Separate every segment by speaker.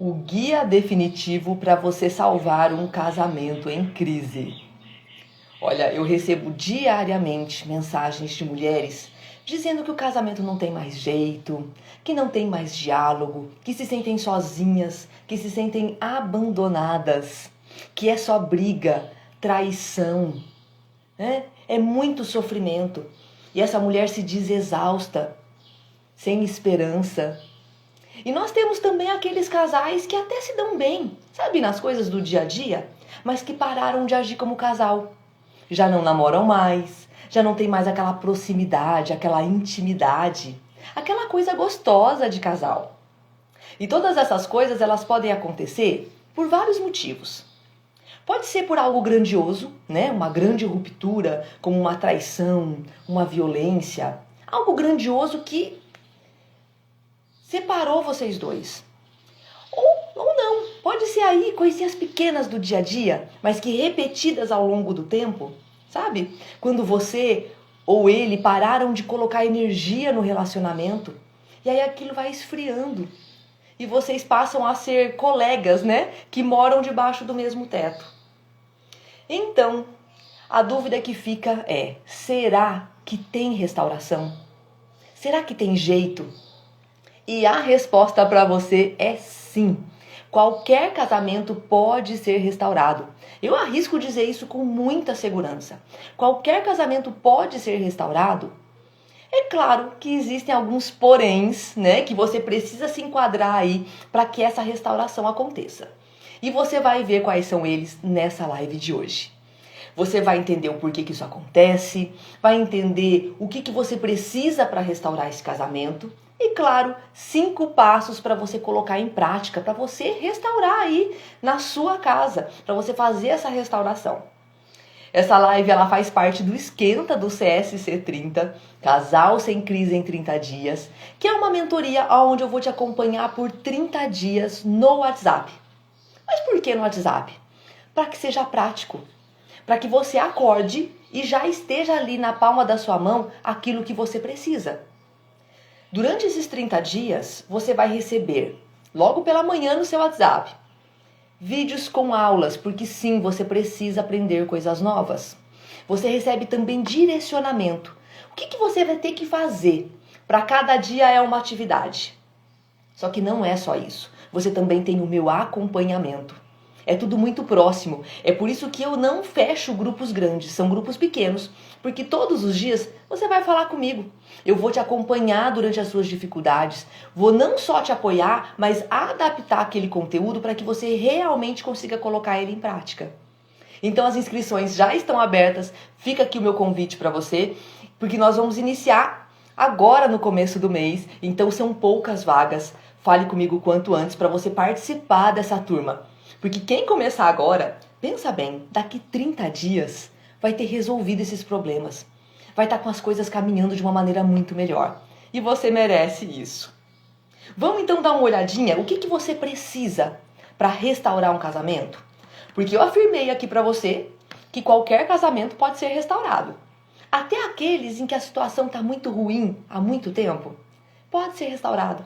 Speaker 1: O guia definitivo para você salvar um casamento em crise. Olha, eu recebo diariamente mensagens de mulheres dizendo que o casamento não tem mais jeito, que não tem mais diálogo, que se sentem sozinhas, que se sentem abandonadas, que é só briga, traição, né? É muito sofrimento. E essa mulher se diz exausta, sem esperança. E nós temos também aqueles casais que até se dão bem, sabe, nas coisas do dia a dia, mas que pararam de agir como casal. Já não namoram mais, já não tem mais aquela proximidade, aquela intimidade, aquela coisa gostosa de casal. E todas essas coisas, elas podem acontecer por vários motivos. Pode ser por algo grandioso, né? Uma grande ruptura, como uma traição, uma violência, algo grandioso que separou vocês dois. Ou não, pode ser aí coisinhas pequenas do dia a dia, mas que repetidas ao longo do tempo, sabe? Quando você ou ele pararam de colocar energia no relacionamento, e aí aquilo vai esfriando. E vocês passam a ser colegas, né? Que moram debaixo do mesmo teto. Então, a dúvida que fica é: será que tem restauração? Será que tem jeito? E a resposta para você é sim. Qualquer casamento pode ser restaurado. Eu arrisco dizer isso com muita segurança. Qualquer casamento pode ser restaurado. É claro que existem alguns poréns, né, que você precisa se enquadrar aí para que essa restauração aconteça. E você vai ver quais são eles nessa live de hoje. Você vai entender o porquê que isso acontece, vai entender o que você precisa para restaurar esse casamento e, claro, 5 passos para você colocar em prática, para você restaurar aí na sua casa, para você fazer essa restauração. Essa live ela faz parte do Esquenta do CSC 30, Casal Sem Crise em 30 Dias, que é uma mentoria onde eu vou te acompanhar por 30 dias no WhatsApp. Mas por que no WhatsApp? Para que seja prático. Para que você acorde e já esteja ali na palma da sua mão aquilo que você precisa. Durante esses 30 dias, você vai receber, logo pela manhã no seu WhatsApp, vídeos com aulas, porque sim, você precisa aprender coisas novas. Você recebe também direcionamento. O que você vai ter que fazer? Para cada dia é uma atividade. Só que não é só isso. Você também tem o meu acompanhamento. É tudo muito próximo. É por isso que eu não fecho grupos grandes, são grupos pequenos. Porque todos os dias você vai falar comigo. Eu vou te acompanhar durante as suas dificuldades. Vou não só te apoiar, mas adaptar aquele conteúdo para que você realmente consiga colocar ele em prática. Então as inscrições já estão abertas. Fica aqui o meu convite para você, porque nós vamos iniciar agora no começo do mês. Então são poucas vagas. Fale comigo quanto antes para você participar dessa turma. Porque quem começar agora, pensa bem, daqui 30 dias vai ter resolvido esses problemas. Vai estar com as coisas caminhando de uma maneira muito melhor. E você merece isso. Vamos então dar uma olhadinha o que você precisa para restaurar um casamento? Porque eu afirmei aqui para você que qualquer casamento pode ser restaurado. Até aqueles em que a situação está muito ruim há muito tempo, pode ser restaurado.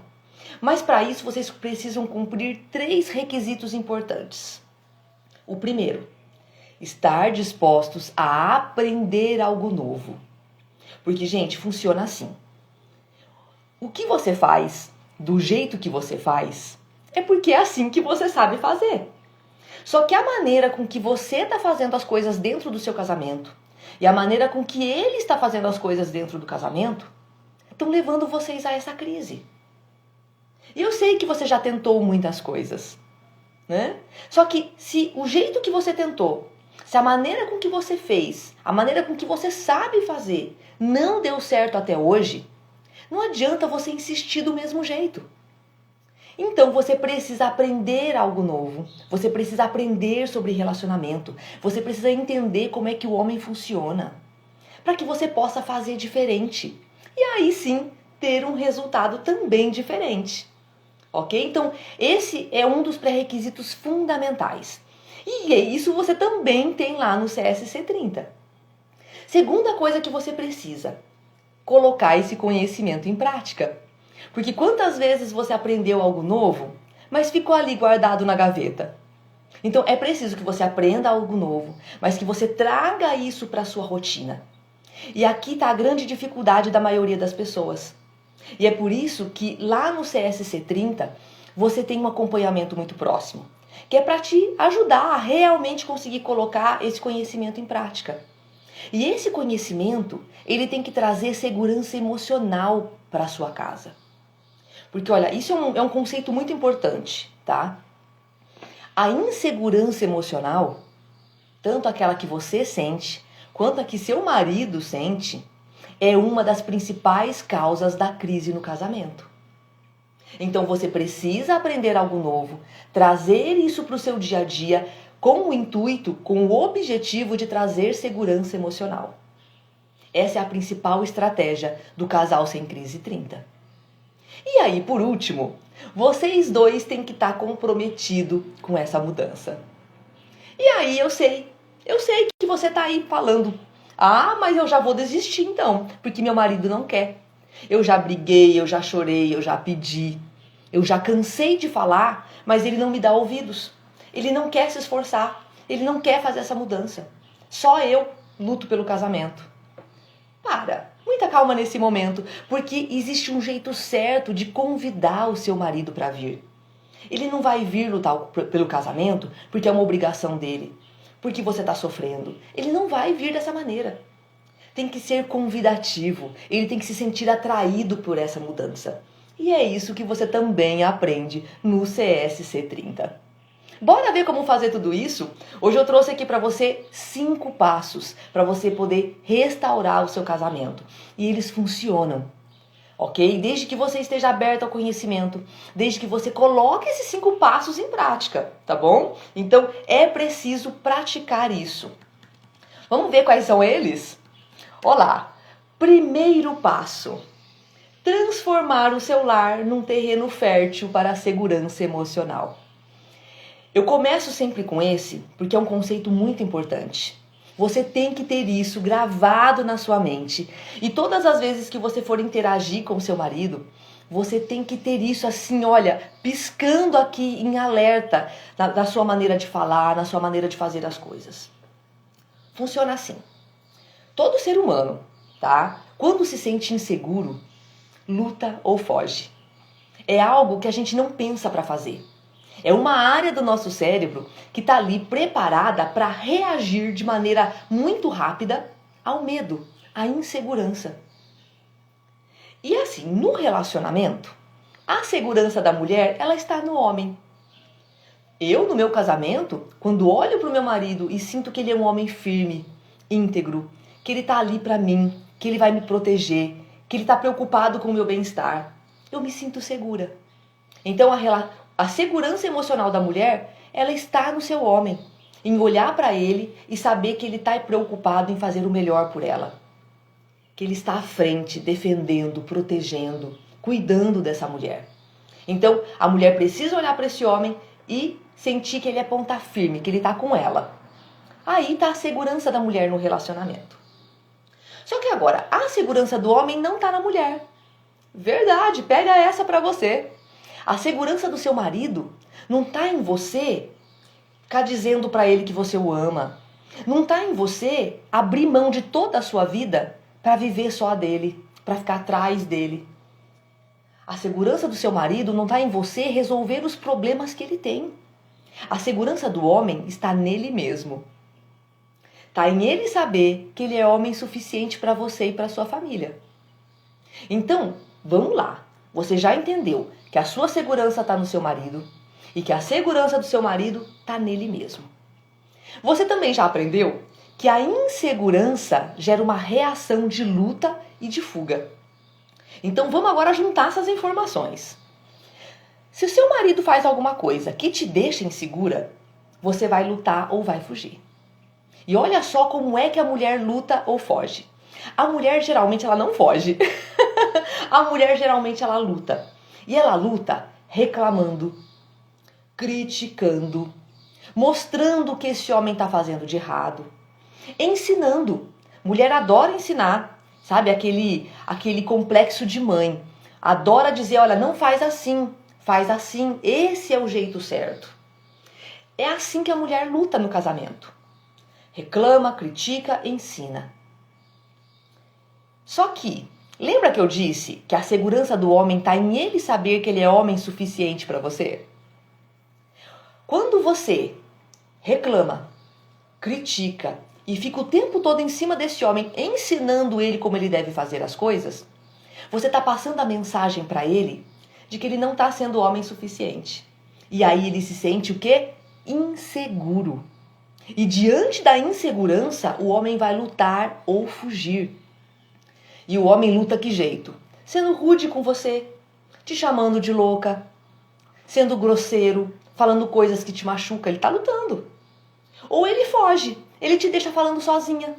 Speaker 1: Mas para isso vocês precisam cumprir 3 requisitos importantes. O primeiro, estar dispostos a aprender algo novo. Porque, gente, funciona assim. O que você faz, do jeito que você faz, é porque é assim que você sabe fazer. Só que a maneira com que você está fazendo as coisas dentro do seu casamento e a maneira com que ele está fazendo as coisas dentro do casamento estão levando vocês a essa crise. E eu sei que você já tentou muitas coisas, né? Só que se o jeito que você tentou, se a maneira com que você fez, a maneira com que você sabe fazer, não deu certo até hoje, não adianta você insistir do mesmo jeito. Então você precisa aprender algo novo, você precisa aprender sobre relacionamento, você precisa entender como é que o homem funciona, para que você possa fazer diferente. E aí sim, ter um resultado também diferente. Ok? Então, esse é um dos pré-requisitos fundamentais. E isso você também tem lá no CSC 30. Segunda coisa que você precisa, colocar esse conhecimento em prática. Porque quantas vezes você aprendeu algo novo, mas ficou ali guardado na gaveta. Então é preciso que você aprenda algo novo, mas que você traga isso para a sua rotina. E aqui está a grande dificuldade da maioria das pessoas. E é por isso que lá no CSC 30 você tem um acompanhamento muito próximo, que é para te ajudar a realmente conseguir colocar esse conhecimento em prática. E esse conhecimento, ele tem que trazer segurança emocional para a sua casa. Porque olha, isso é um conceito muito importante, tá? A insegurança emocional, tanto aquela que você sente, quanto a que seu marido sente, é uma das principais causas da crise no casamento. Então você precisa aprender algo novo, trazer isso para o seu dia a dia com o intuito, com o objetivo de trazer segurança emocional. Essa é a principal estratégia do Casal Sem Crise 30. E aí, por último, vocês dois têm que estar comprometidos com essa mudança. E aí eu sei que você está aí falando, mas eu já vou desistir então, porque meu marido não quer. Eu já briguei, eu já chorei, eu já pedi, eu já cansei de falar, mas ele não me dá ouvidos. Ele não quer se esforçar, ele não quer fazer essa mudança. Só eu luto pelo casamento. Para, muita calma nesse momento, porque existe um jeito certo de convidar o seu marido para vir. Ele não vai vir lutar pelo casamento porque é uma obrigação dele, porque você está sofrendo. Ele não vai vir dessa maneira. Tem que ser convidativo, ele tem que se sentir atraído por essa mudança. E é isso que você também aprende no CSC 30. Bora ver como fazer tudo isso? Hoje eu trouxe aqui para você 5 passos para você poder restaurar o seu casamento. E eles funcionam, ok? Desde que você esteja aberto ao conhecimento, desde que você coloque esses 5 passos em prática, tá bom? Então é preciso praticar isso. Vamos ver quais são eles? Olá! Primeiro passo: transformar o seu lar num terreno fértil para a segurança emocional. Eu começo sempre com esse, porque é um conceito muito importante. Você tem que ter isso gravado na sua mente. E todas as vezes que você for interagir com seu marido, você tem que ter isso assim, olha, piscando aqui em alerta na sua maneira de falar, na sua maneira de fazer as coisas. Funciona assim. Todo ser humano, tá? Quando se sente inseguro, luta ou foge. É algo que a gente não pensa para fazer. É uma área do nosso cérebro que está ali preparada para reagir de maneira muito rápida ao medo, à insegurança. E assim, no relacionamento, a segurança da mulher, ela está no homem. Eu, no meu casamento, quando olho para o meu marido e sinto que ele é um homem firme, íntegro, que ele está ali para mim, que ele vai me proteger, que ele está preocupado com o meu bem-estar, eu me sinto segura. Então a segurança emocional da mulher, ela está no seu homem, em olhar para ele e saber que ele está preocupado em fazer o melhor por ela. Que ele está à frente, defendendo, protegendo, cuidando dessa mulher. Então, a mulher precisa olhar para esse homem e sentir que ele é ponta firme, que ele está com ela. Aí está a segurança da mulher no relacionamento. Só que agora, a segurança do homem não está na mulher. Verdade, pega essa para você. A segurança do seu marido não está em você ficar dizendo para ele que você o ama. Não está em você abrir mão de toda a sua vida para viver só a dele, para ficar atrás dele. A segurança do seu marido não está em você resolver os problemas que ele tem. A segurança do homem está nele mesmo. Está em ele saber que ele é homem suficiente para você e para sua família. Então, vamos lá. Você já entendeu que a sua segurança está no seu marido e que a segurança do seu marido está nele mesmo. Você também já aprendeu que a insegurança gera uma reação de luta e de fuga. Então vamos agora juntar essas informações. Se o seu marido faz alguma coisa que te deixa insegura, você vai lutar ou vai fugir. E olha só como é que a mulher luta ou foge. A mulher geralmente ela não foge. A mulher geralmente ela luta. E ela luta reclamando, criticando, mostrando o que esse homem está fazendo de errado, ensinando. Mulher adora ensinar, sabe? Aquele complexo de mãe. Adora dizer, olha, não faz assim, faz assim, esse é o jeito certo. É assim que a mulher luta no casamento. Reclama, critica, ensina. Só que, lembra que eu disse que a segurança do homem está em ele saber que ele é homem suficiente para você? Quando você reclama, critica e fica o tempo todo em cima desse homem, ensinando ele como ele deve fazer as coisas, você está passando a mensagem para ele de que ele não está sendo homem suficiente. E aí ele se sente o quê? Inseguro. E diante da insegurança, o homem vai lutar ou fugir. E o homem luta que jeito? Sendo rude com você, te chamando de louca, sendo grosseiro, falando coisas que te machucam, ele está lutando. Ou ele foge, ele te deixa falando sozinha.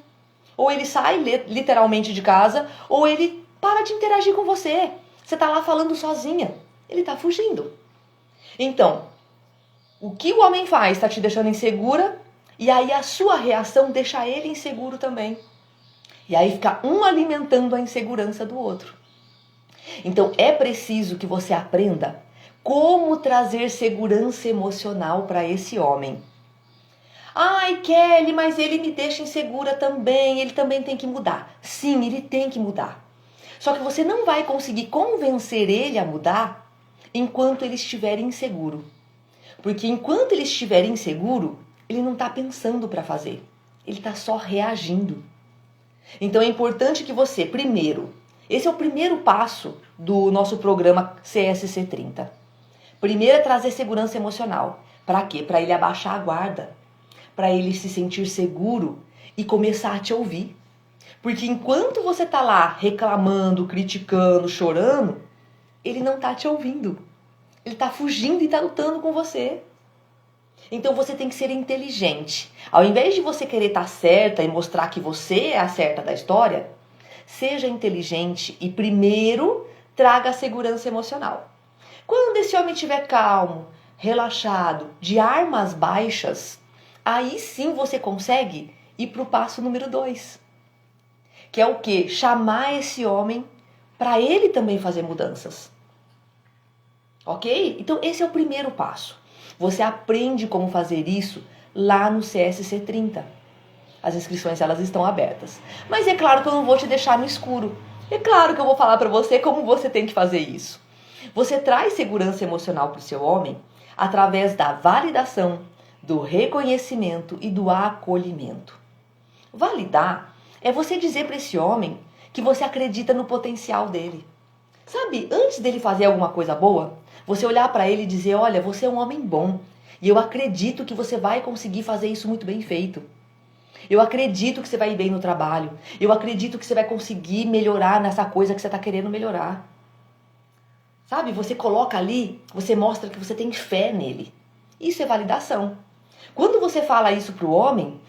Speaker 1: Ou ele sai literalmente de casa, ou ele para de interagir com você. Você está lá falando sozinha, ele está fugindo. Então, o que o homem faz está te deixando insegura, e aí a sua reação deixa ele inseguro também. E aí fica um alimentando a insegurança do outro. Então é preciso que você aprenda como trazer segurança emocional para esse homem. Ai, Kelly, mas ele me deixa insegura também, ele também tem que mudar. Sim, ele tem que mudar. Só que você não vai conseguir convencer ele a mudar enquanto ele estiver inseguro. Porque enquanto ele estiver inseguro, ele não está pensando para fazer. Ele está só reagindo. Então é importante que você, primeiro, esse é o primeiro passo do nosso programa CSC 30. Primeiro é trazer segurança emocional. Para quê? Para ele abaixar a guarda. Para ele se sentir seguro e começar a te ouvir. Porque enquanto você está lá reclamando, criticando, chorando, ele não está te ouvindo. Ele está fugindo e está lutando com você. Então você tem que ser inteligente. Ao invés de você querer estar certa e mostrar que você é a certa da história, seja inteligente e primeiro traga a segurança emocional. Quando esse homem estiver calmo, relaxado, de armas baixas, aí sim você consegue ir para o passo número 2. Que é o quê? Chamar esse homem para ele também fazer mudanças. Ok? Então esse é o primeiro passo. Você aprende como fazer isso lá no CSC 30. As inscrições elas estão abertas. Mas é claro que eu não vou te deixar no escuro. É claro que eu vou falar para você como você tem que fazer isso. Você traz segurança emocional para o seu homem através da validação, do reconhecimento e do acolhimento. Validar é você dizer para esse homem que você acredita no potencial dele. Sabe, antes dele fazer alguma coisa boa, você olhar para ele e dizer, olha, você é um homem bom e eu acredito que você vai conseguir fazer isso muito bem feito. Eu acredito que você vai ir bem no trabalho. Eu acredito que você vai conseguir melhorar nessa coisa que você está querendo melhorar. Sabe, você coloca ali, você mostra que você tem fé nele. Isso é validação. Quando você fala isso para o homem,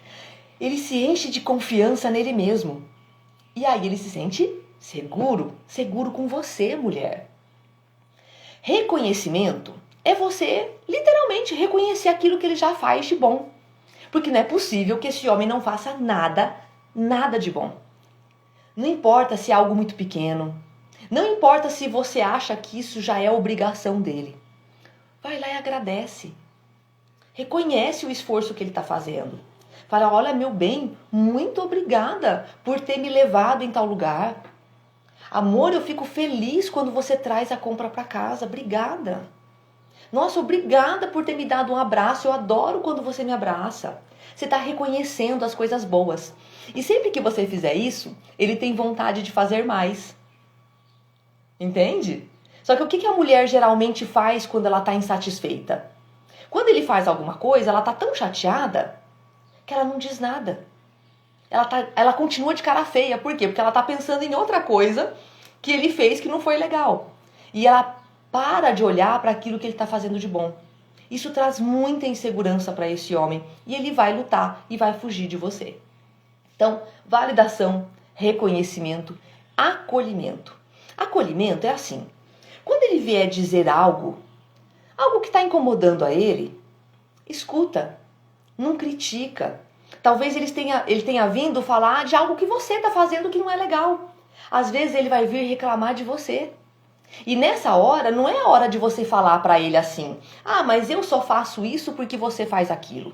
Speaker 1: ele se enche de confiança nele mesmo. E aí ele se sente seguro, seguro com você, mulher. Reconhecimento é você literalmente reconhecer aquilo que ele já faz de bom. Porque não é possível que esse homem não faça nada, nada de bom. Não importa se é algo muito pequeno. Não importa se você acha que isso já é obrigação dele. Vai lá e agradece. Reconhece o esforço que ele está fazendo. Fala, olha, meu bem, muito obrigada por ter me levado em tal lugar. Amor, eu fico feliz quando você traz a compra para casa. Obrigada. Nossa, obrigada por ter me dado um abraço. Eu adoro quando você me abraça. Você está reconhecendo as coisas boas. E sempre que você fizer isso, ele tem vontade de fazer mais. Entende? Só que o que a mulher geralmente faz quando ela está insatisfeita? Quando ele faz alguma coisa, ela está tão chateada que ela não diz nada. Ela continua de cara feia. Por quê? Porque ela está pensando em outra coisa que ele fez que não foi legal. E ela para de olhar para aquilo que ele está fazendo de bom. Isso traz muita insegurança para esse homem e ele vai lutar e vai fugir de você. Então, validação, reconhecimento, acolhimento. Acolhimento é assim, quando ele vier dizer algo que está incomodando a ele, escuta, não critica. Talvez ele tenha vindo falar de algo que você está fazendo que não é legal. Às vezes ele vai vir reclamar de você. E nessa hora, não é a hora de você falar para ele assim: ah, mas eu só faço isso porque você faz aquilo.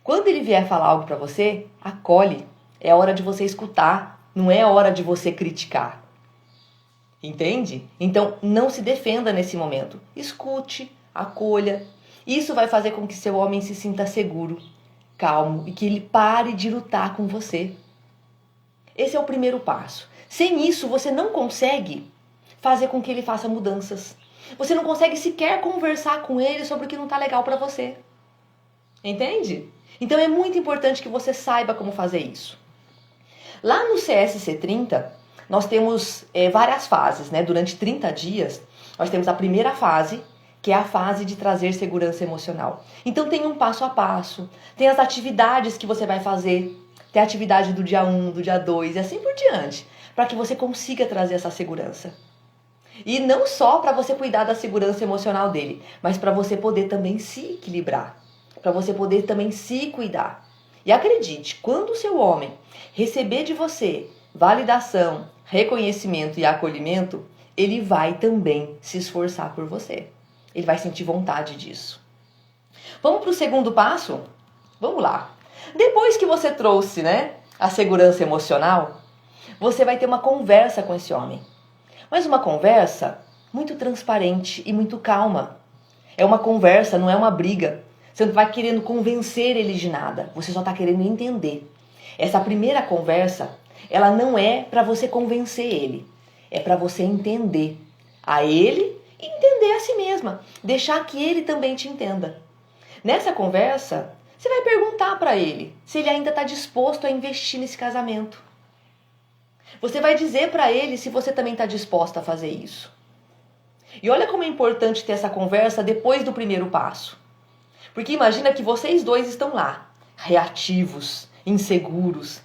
Speaker 1: Quando ele vier falar algo para você, acolhe. É a hora de você escutar, não é a hora de você criticar. Entende? Então, não se defenda nesse momento. Escute, acolha. Isso vai fazer com que seu homem se sinta seguro, calmo e que ele pare de lutar com você. Esse é o primeiro passo. Sem isso, você não consegue fazer com que ele faça mudanças. Você não consegue sequer conversar com ele sobre o que não está legal para você. Entende? Então é muito importante que você saiba como fazer isso. Lá no CSC 30, nós temos várias fases, né? Durante 30 dias, nós temos a primeira fase, que é a fase de trazer segurança emocional. Então tem um passo a passo, tem as atividades que você vai fazer, tem a atividade do dia 1, do dia 2 e assim por diante, para que você consiga trazer essa segurança. E não só para você cuidar da segurança emocional dele, mas para você poder também se equilibrar, para você poder também se cuidar. E acredite, quando o seu homem receber de você validação, reconhecimento e acolhimento, ele vai também se esforçar por você. Ele vai sentir vontade disso. Vamos para o segundo passo? Vamos lá. Depois que você trouxe, a segurança emocional, você vai ter uma conversa com esse homem. Mas uma conversa muito transparente e muito calma. É uma conversa, não é uma briga. Você não vai querendo convencer ele de nada. Você só está querendo entender. Essa primeira conversa, ela não é para você convencer ele. É para você entender a ele e entender a si mesma. Deixar que ele também te entenda. Nessa conversa, você vai perguntar para ele se ele ainda está disposto a investir nesse casamento. Você vai dizer para ele se você também está disposta a fazer isso. E olha como é importante ter essa conversa depois do primeiro passo. Porque imagina que vocês dois estão lá, reativos, inseguros.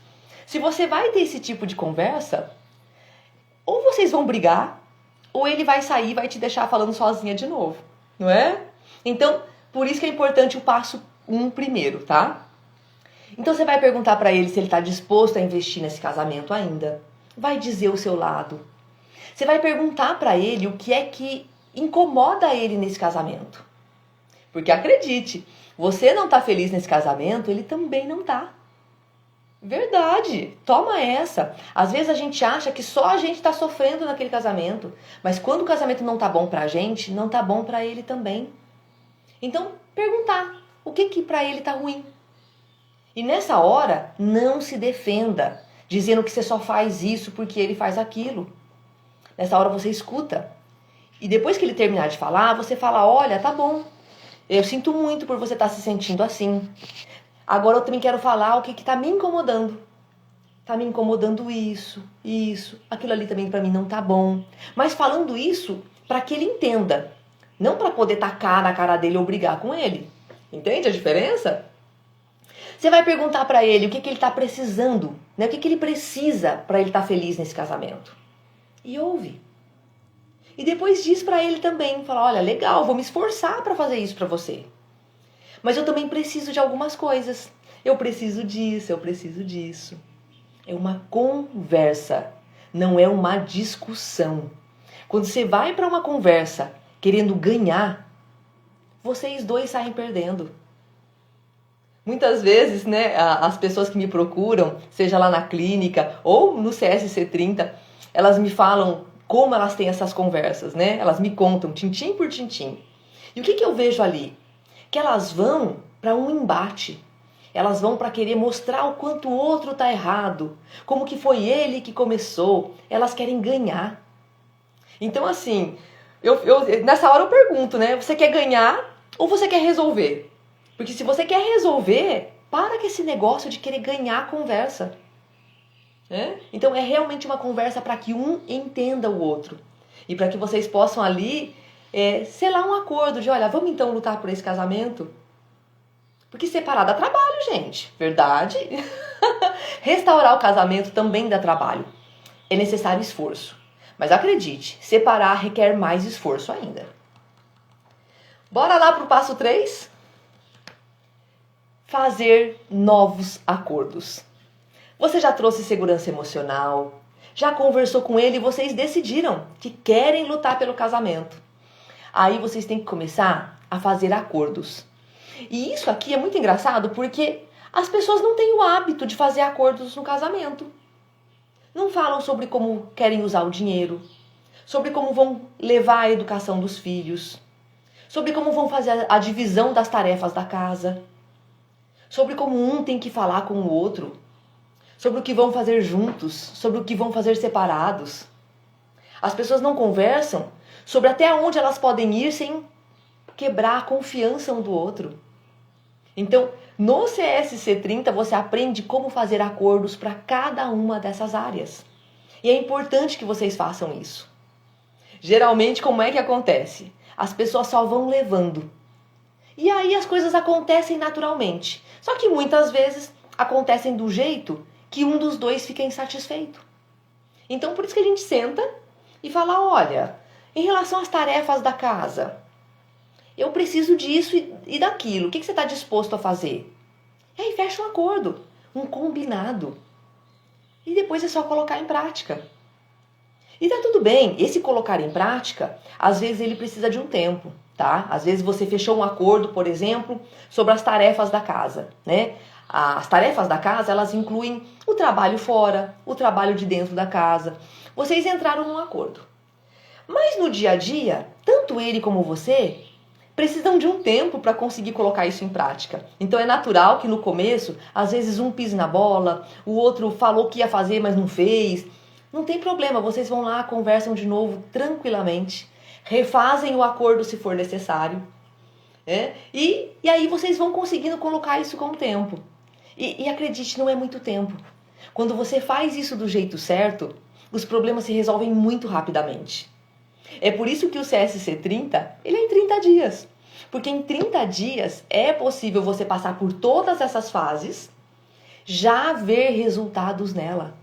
Speaker 1: Se você vai ter esse tipo de conversa, ou vocês vão brigar, ou ele vai sair e vai te deixar falando sozinha de novo, não é? Então, por isso que é importante o passo 1 primeiro, tá? Então você vai perguntar para ele se ele está disposto a investir nesse casamento ainda. Vai dizer o seu lado. Você vai perguntar para ele o que é que incomoda ele nesse casamento. Porque acredite, você não tá feliz nesse casamento, ele também não tá. Verdade, toma essa. Às vezes a gente acha que só a gente tá sofrendo naquele casamento, mas quando o casamento não tá bom pra gente, não tá bom pra ele também. Então, perguntar o que pra ele tá ruim. E nessa hora, não se defenda, dizendo que você só faz isso porque ele faz aquilo. Nessa hora você escuta. E depois que ele terminar de falar, você fala, olha, tá bom. Eu sinto muito por você estar se sentindo assim. Agora eu também quero falar o que está me incomodando. Está me incomodando isso, aquilo ali também para mim não tá bom. Mas falando isso para que ele entenda. Não para poder tacar na cara dele ou brigar com ele. Entende a diferença? Você vai perguntar para ele o que ele está precisando. O que ele precisa para ele estar feliz nesse casamento. E ouve. E depois diz pra ele também, fala, olha, legal, vou me esforçar pra fazer isso pra você. Mas eu também preciso de algumas coisas. Eu preciso disso, eu preciso disso. É uma conversa, não é uma discussão. Quando você vai pra uma conversa querendo ganhar, vocês dois saem perdendo. Muitas vezes, as pessoas que me procuram, seja lá na clínica ou no CSC 30, elas me falam como elas têm essas conversas, Elas me contam, tintim por tintim. E o que eu vejo ali? Que elas vão para um embate. Elas vão para querer mostrar o quanto o outro está errado. Como que foi ele que começou. Elas querem ganhar. Então, assim, nessa hora eu pergunto, Você quer ganhar ou você quer resolver? Porque se você quer resolver, para com esse negócio de querer ganhar a conversa. Então é realmente uma conversa para que um entenda o outro. E para que vocês possam ali selar um acordo de, olha, vamos então lutar por esse casamento? Porque separar dá trabalho, gente. Verdade? Restaurar o casamento também dá trabalho. É necessário esforço. Mas acredite, separar requer mais esforço ainda. Bora lá pro passo 3? Fazer novos acordos. Você já trouxe segurança emocional, Já conversou com ele e vocês decidiram que querem lutar pelo casamento. Aí vocês têm que começar a fazer acordos. E isso aqui é muito engraçado porque as pessoas não têm o hábito de fazer acordos no casamento. Não falam sobre como querem usar o dinheiro, sobre como vão levar a educação dos filhos, sobre como vão fazer a divisão das tarefas da casa, sobre como um tem que falar com o outro, sobre o que vão fazer juntos, sobre o que vão fazer separados. As pessoas não conversam sobre até onde elas podem ir sem quebrar a confiança um do outro. Então, no CSC 30 você aprende como fazer acordos para cada uma dessas áreas. E é importante que vocês façam isso. Geralmente, como é que acontece? As pessoas só vão levando. E aí as coisas acontecem naturalmente. Só que muitas vezes acontecem do jeito que um dos dois fica insatisfeito. Então, por isso que a gente senta e fala, olha, em relação às tarefas da casa, eu preciso disso e daquilo. O que você está disposto a fazer? E aí fecha um acordo, um combinado. E depois é só colocar em prática. E tá tudo bem, esse colocar em prática, às vezes ele precisa de um tempo, tá? Às vezes você fechou um acordo, por exemplo, sobre as tarefas da casa, né? As tarefas da casa, elas incluem o trabalho fora, o trabalho de dentro da casa. Vocês entraram num acordo. Mas no dia a dia, tanto ele como você precisam de um tempo para conseguir colocar isso em prática. Então é natural que no começo, às vezes um pise na bola, o outro falou que ia fazer, mas não fez. Não tem problema, vocês vão lá, conversam de novo tranquilamente, refazem o acordo se for necessário, né? E aí vocês vão conseguindo colocar isso com o tempo. E acredite, não é muito tempo. Quando você faz isso do jeito certo, os problemas se resolvem muito rapidamente. É por isso que o CSC 30, ele é em 30 dias. Porque em 30 dias é possível você passar por todas essas fases, já ver resultados nela.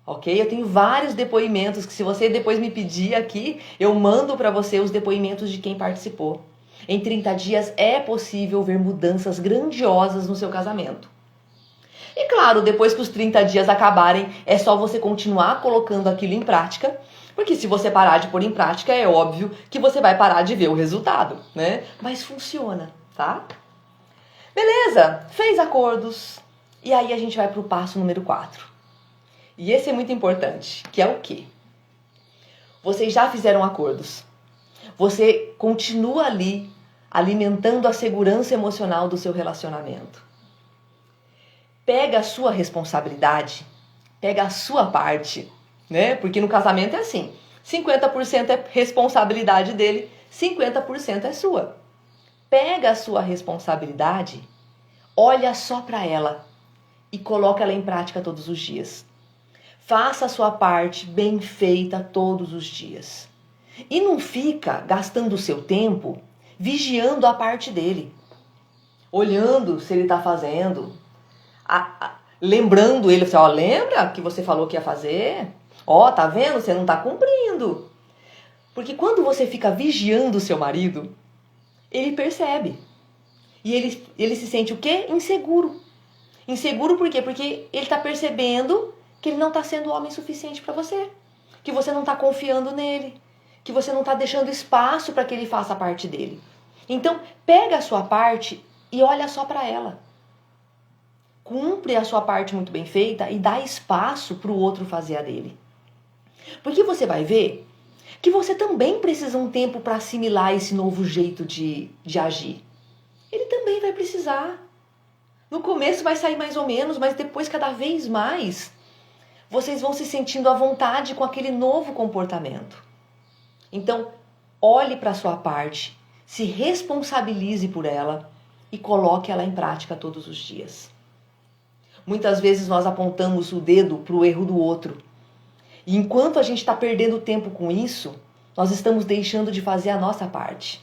Speaker 1: Ok? Eu tenho vários depoimentos que se você depois me pedir aqui, eu mando para você os depoimentos de quem participou. Em 30 dias é possível ver mudanças grandiosas no seu casamento. E claro, depois que os 30 dias acabarem, é só você continuar colocando aquilo em prática, porque se você parar de pôr em prática, é óbvio que você vai parar de ver o resultado, né? Mas funciona, tá? Beleza, fez acordos. E aí a gente vai pro passo número 4. E esse é muito importante, que é o quê? Vocês já fizeram acordos. Você continua ali alimentando a segurança emocional do seu relacionamento. Pega a sua responsabilidade, pega a sua parte, né? Porque no casamento é assim, 50% é responsabilidade dele, 50% é sua. Pega a sua responsabilidade, olha só para ela e coloca ela em prática todos os dias. Faça a sua parte bem feita todos os dias. E não fica gastando o seu tempo vigiando a parte dele. Olhando se ele está fazendo. Lembrando ele, ó, lembra que você falou que ia fazer? Ó, tá vendo? Você não está cumprindo. Porque quando você fica vigiando o seu marido, ele percebe. E ele se sente o quê? Inseguro. Inseguro por quê? Porque ele está percebendo que ele não está sendo homem suficiente para você. Que você não está confiando nele. Que você não está deixando espaço para que ele faça a parte dele. Então, pega a sua parte e olha só para ela. Cumpre a sua parte muito bem feita e dá espaço para o outro fazer a dele. Porque você vai ver que você também precisa um tempo para assimilar esse novo jeito de agir. Ele também vai precisar. No começo vai sair mais ou menos, mas depois cada vez mais vocês vão se sentindo à vontade com aquele novo comportamento. Então, olhe para a sua parte, se responsabilize por ela e coloque ela em prática todos os dias. Muitas vezes nós apontamos o dedo para o erro do outro. E enquanto a gente está perdendo tempo com isso, nós estamos deixando de fazer a nossa parte.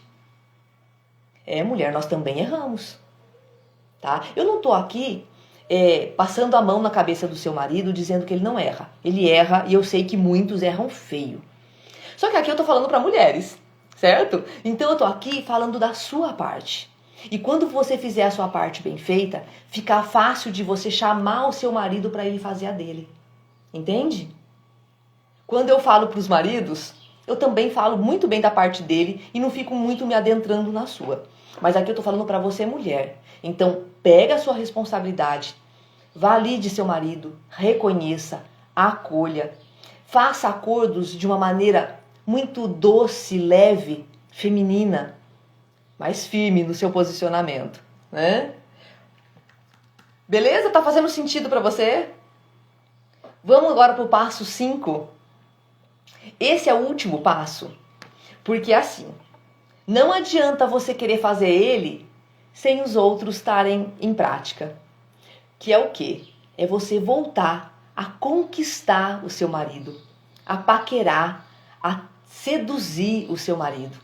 Speaker 1: Mulher, nós também erramos. Tá? Eu não estou aqui passando a mão na cabeça do seu marido dizendo que ele não erra. Ele erra e eu sei que muitos erram feio. Só que aqui eu estou falando para mulheres, certo? Então eu estou aqui falando da sua parte. E quando você fizer a sua parte bem feita, fica fácil de você chamar o seu marido para ele fazer a dele. Entende? Quando eu falo para os maridos, eu também falo muito bem da parte dele e não fico muito me adentrando na sua. Mas aqui eu tô falando para você, mulher. Então, pega a sua responsabilidade, valide seu marido, reconheça, acolha, faça acordos de uma maneira muito doce, leve, feminina, mas firme no seu posicionamento, né? Beleza? Tá fazendo sentido para você? Vamos agora pro passo 5. Esse é o último passo, porque assim, não adianta você querer fazer ele sem os outros estarem em prática. Que é o quê? É você voltar a conquistar o seu marido, a paquerar, a seduzir o seu marido.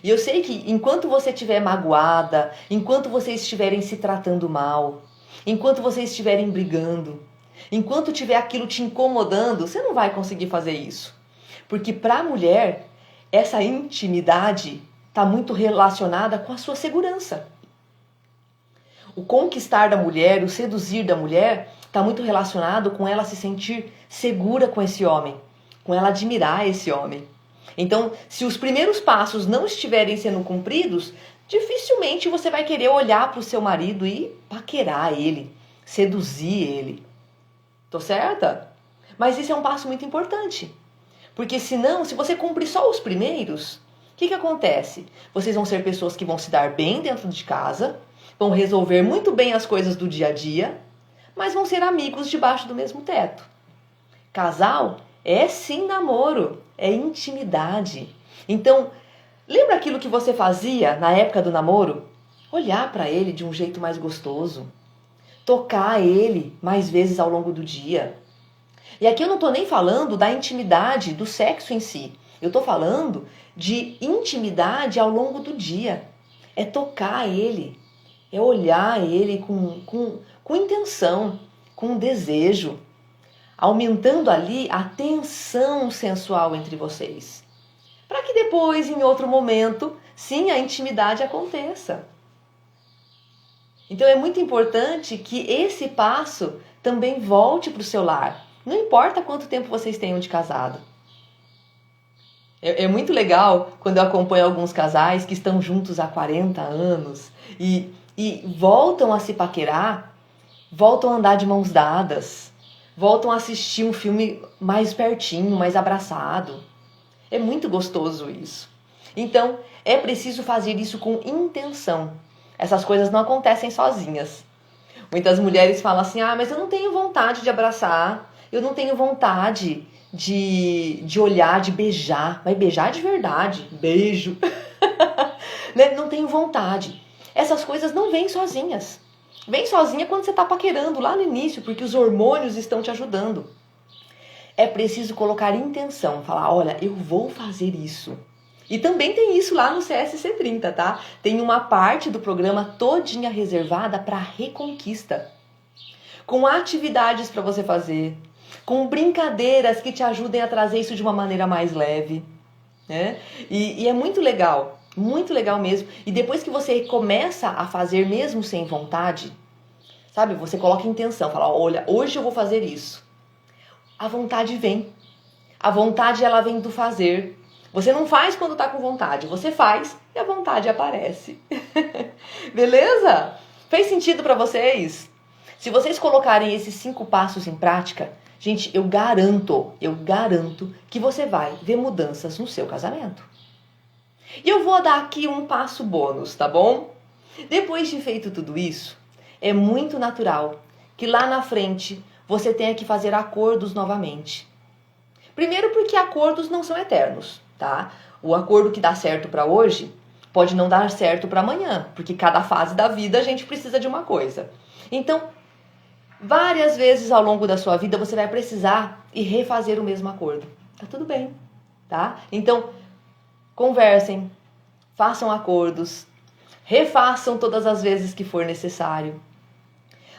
Speaker 1: E eu sei que enquanto você estiver magoada, enquanto vocês estiverem se tratando mal, enquanto vocês estiverem brigando, enquanto tiver aquilo te incomodando, você não vai conseguir fazer isso. Porque para a mulher, essa intimidade está muito relacionada com a sua segurança. O conquistar da mulher, o seduzir da mulher, está muito relacionado com ela se sentir segura com esse homem, com ela admirar esse homem. Então, se os primeiros passos não estiverem sendo cumpridos, dificilmente você vai querer olhar para o seu marido e paquerar ele, seduzir ele. Tô certa? Mas isso é um passo muito importante. Porque senão, se você cumprir só os primeiros, o que acontece? Vocês vão ser pessoas que vão se dar bem dentro de casa, vão resolver muito bem as coisas do dia a dia, mas vão ser amigos debaixo do mesmo teto. Casal é sim namoro, é intimidade. Então, lembra aquilo que você fazia na época do namoro? Olhar para ele de um jeito mais gostoso, tocar ele mais vezes ao longo do dia. E aqui eu não estou nem falando da intimidade do sexo em si. Eu estou falando de intimidade ao longo do dia. É tocar ele, é olhar ele com intenção, com desejo, aumentando ali a tensão sensual entre vocês. Para que depois, em outro momento, sim, a intimidade aconteça. Então é muito importante que esse passo também volte para o seu lar. Não importa quanto tempo vocês tenham de casado. É muito legal quando eu acompanho alguns casais que estão juntos há 40 anos e voltam a se paquerar, voltam a andar de mãos dadas, voltam a assistir um filme mais pertinho, mais abraçado. É muito gostoso isso. Então, é preciso fazer isso com intenção. Essas coisas não acontecem sozinhas. Muitas mulheres falam assim, mas eu não tenho vontade de abraçar, eu não tenho vontade de olhar, de beijar. Vai beijar de verdade, beijo. Né? Não tenho vontade. Essas coisas não vêm sozinhas. Vem sozinha quando você está paquerando lá no início, porque os hormônios estão te ajudando. É preciso colocar intenção, falar, olha, eu vou fazer isso. E também tem isso lá no CSC 30, tá? Tem uma parte do programa todinha reservada para reconquista. Com atividades para você fazer, com brincadeiras que te ajudem a trazer isso de uma maneira mais leve, né? E é muito legal mesmo. E depois que você começa a fazer mesmo sem vontade, sabe? Você coloca intenção, fala, olha, hoje eu vou fazer isso. A vontade vem. A vontade, ela vem do fazer. Você não faz quando tá com vontade, você faz e a vontade aparece. Beleza? Fez sentido para vocês? Se vocês colocarem esses 5 passos em prática, gente, eu garanto que você vai ver mudanças no seu casamento. E eu vou dar aqui um passo bônus, tá bom? Depois de feito tudo isso, é muito natural que lá na frente você tenha que fazer acordos novamente. Primeiro porque acordos não são eternos, tá? O acordo que dá certo para hoje pode não dar certo para amanhã, porque cada fase da vida a gente precisa de uma coisa. Então, várias vezes ao longo da sua vida você vai precisar e refazer o mesmo acordo. Tá tudo bem, tá? Então, conversem, façam acordos, refaçam todas as vezes que for necessário.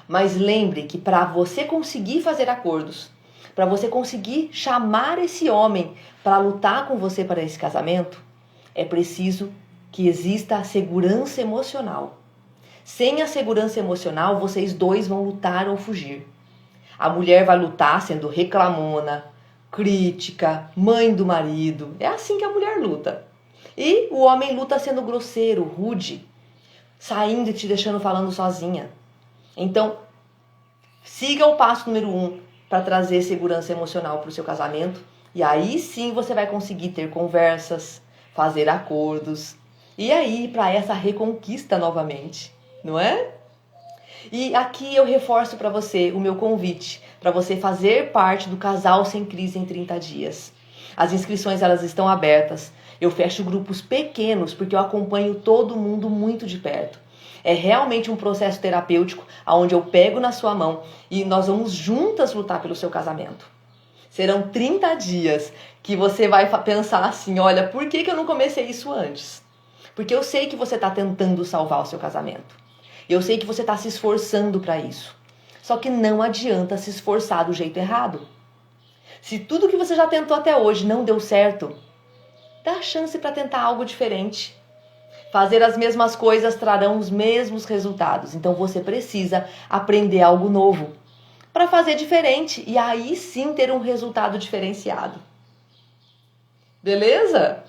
Speaker 1: Mas lembre que para você conseguir fazer acordos, para você conseguir chamar esse homem para lutar com você para esse casamento, é preciso que exista a segurança emocional. Sem a segurança emocional, vocês dois vão lutar ou fugir. A mulher vai lutar sendo reclamona, crítica, mãe do marido. É assim que a mulher luta. E o homem luta sendo grosseiro, rude, saindo e te deixando falando sozinha. Então, siga o passo número 1 para trazer segurança emocional para o seu casamento. E aí sim você vai conseguir ter conversas, fazer acordos. E aí para essa reconquista novamente, não é? E aqui eu reforço para você o meu convite para você fazer parte do Casal Sem Crise em 30 dias. As inscrições elas estão abertas. Eu fecho grupos pequenos porque eu acompanho todo mundo muito de perto. É realmente um processo terapêutico onde eu pego na sua mão e nós vamos juntas lutar pelo seu casamento. Serão 30 dias que você vai pensar assim, olha, por que eu não comecei isso antes? Porque eu sei que você está tentando salvar o seu casamento. Eu sei que você está se esforçando para isso. Só que não adianta se esforçar do jeito errado. Se tudo que você já tentou até hoje não deu certo, dá a chance para tentar algo diferente. Fazer as mesmas coisas trarão os mesmos resultados. Então você precisa aprender algo novo para fazer diferente e aí sim ter um resultado diferenciado. Beleza?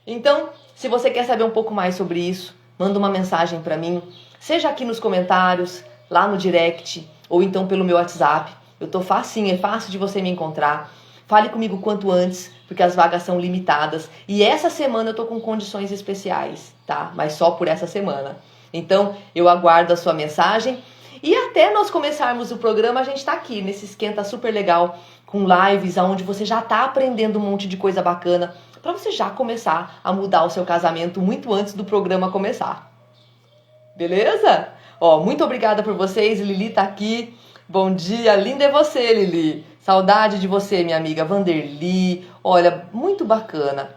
Speaker 1: Então, se você quer saber um pouco mais sobre isso, manda uma mensagem para mim, seja aqui nos comentários, lá no direct, ou então pelo meu WhatsApp. Eu tô facinho, é fácil de você me encontrar. Fale comigo quanto antes, porque as vagas são limitadas. E essa semana eu tô com condições especiais, tá? Mas só por essa semana. Então, eu aguardo a sua mensagem. E até nós começarmos o programa, a gente tá aqui, nesse esquenta super legal, com lives, onde você já tá aprendendo um monte de coisa bacana, para você já começar a mudar o seu casamento muito antes do programa começar. Beleza? Ó, muito obrigada por vocês, Lili tá aqui. Bom dia, linda é você, Lili. Saudade de você, minha amiga Vanderly. Olha, muito bacana.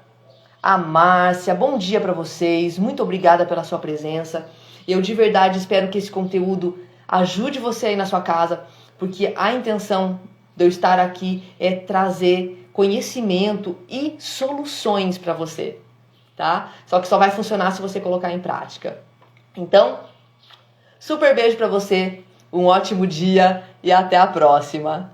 Speaker 1: A Márcia, bom dia para vocês. Muito obrigada pela sua presença. Eu de verdade espero que esse conteúdo ajude você aí na sua casa, porque a intenção de eu estar aqui é trazer conhecimento e soluções para você, tá? Só que só vai funcionar se você colocar em prática. Então, super beijo para você, um ótimo dia e até a próxima.